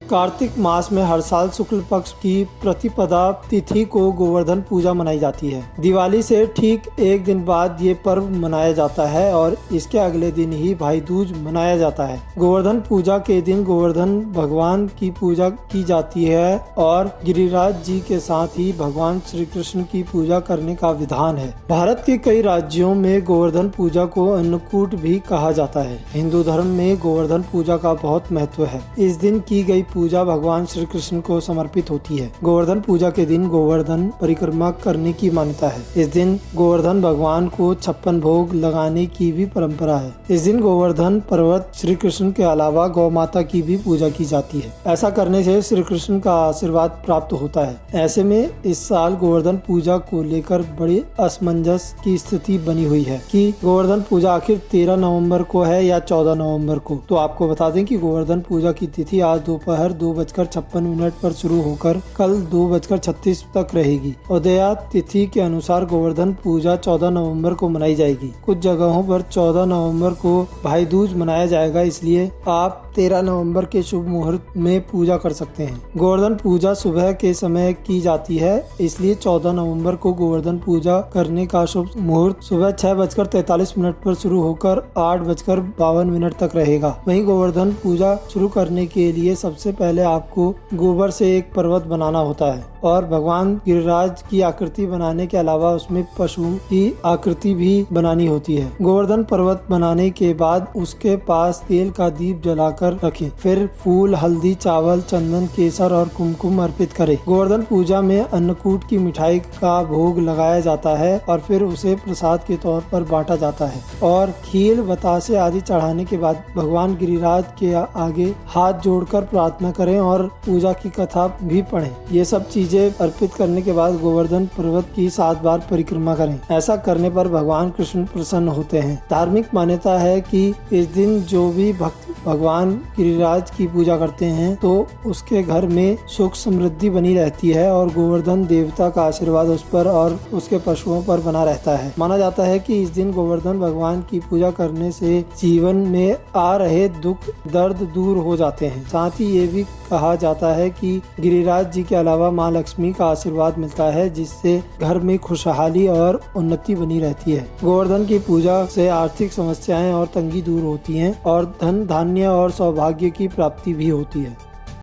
कार्तिक मास में हर साल शुक्ल पक्ष की प्रतिपदा तिथि को गोवर्धन पूजा मनाई जाती है। दिवाली से ठीक एक दिन बाद ये पर्व मनाया जाता है और इसके अगले दिन ही भाई दूज मनाया जाता है। गोवर्धन पूजा के दिन गोवर्धन भगवान की पूजा की जाती है और गिरिराज जी के साथ ही भगवान श्री कृष्ण की पूजा करने का विधान है। भारत के कई राज्यों में गोवर्धन पूजा को अन्नकूट भी कहा जाता है। हिंदू धर्म में गोवर्धन पूजा का बहुत महत्व है। इस दिन की गई पूजा भगवान श्री कृष्ण को समर्पित होती है। गोवर्धन पूजा के दिन गोवर्धन परिक्रमा करने की मान्यता है। इस दिन गोवर्धन भगवान को 56 भोग लगाने की भी परंपरा है। इस दिन गोवर्धन पर्वत श्री कृष्ण के अलावा गौ माता की भी पूजा की जाती है। ऐसा करने से श्री कृष्ण का आशीर्वाद प्राप्त होता है। ऐसे में इस साल गोवर्धन पूजा को लेकर बड़ी असमंजस की स्थिति बनी हुई है कि गोवर्धन पूजा आखिर 13 नवंबर को है या 14 नवंबर को। तो आपको बता दें कि गोवर्धन पूजा की तिथि आज दोपहर 2:56 पर शुरू होकर कल 2:36 तक रहेगी। उदया तिथि के अनुसार गोवर्धन पूजा 14 नवंबर को मनाई जाएगी। कुछ जगहों पर 14 नवंबर को भाई दूज मनाया जाएगा, इसलिए आप 13 नवंबर के शुभ मुहूर्त में पूजा कर सकते हैं। गोवर्धन पूजा सुबह के समय की जाती है, इसलिए 14 नवंबर को गोवर्धन पूजा करने का शुभ मुहूर्त सुबह 6:43 पर शुरू होकर 8:52 तक रहेगा। वहीं गोवर्धन पूजा शुरू करने के लिए सबसे पहले आपको गोबर से एक पर्वत बनाना होता है और भगवान गिरिराज की आकृति बनाने के अलावा उसमें पशु की आकृति भी बनानी होती है। गोवर्धन पर्वत बनाने के बाद उसके पास तेल का दीप जलाकर रखें। फिर फूल, हल्दी, चावल, चंदन, केसर और कुमकुम अर्पित करें। गोवर्धन पूजा में अन्नकूट की मिठाई का भोग लगाया जाता है और फिर उसे प्रसाद के तौर पर बांटा जाता है और खीर, बतासे आदि चढ़ाने के बाद भगवान गिरिराज के आगे हाथ जोड़कर प्रार्थना करें और पूजा की कथा भी पढ़ें। ये सब चीजें अर्पित करने के बाद गोवर्धन पर्वत की 7 बार परिक्रमा करें। ऐसा करने पर भगवान कृष्ण प्रसन्न होते हैं। धार्मिक मान्यता है कि इस दिन जो भी भक्त भगवान गिरिराज की पूजा करते हैं तो उसके घर में सुख समृद्धि बनी रहती है और गोवर्धन देवता का आशीर्वाद उस पर और उसके पशुओं पर बना रहता है। माना जाता है कि इस दिन गोवर्धन भगवान की पूजा करने से जीवन में आ रहे दुख दर्द दूर हो जाते हैं। साथ ही ये भी कहा जाता है कि गिरिराज जी के अलावा माँ लक्ष्मी का आशीर्वाद मिलता है, जिससे घर में खुशहाली और उन्नति बनी रहती है। गोवर्धन की पूजा से आर्थिक समस्याएं और तंगी दूर होती हैं और धन, धान्य और सौभाग्य की प्राप्ति भी होती है।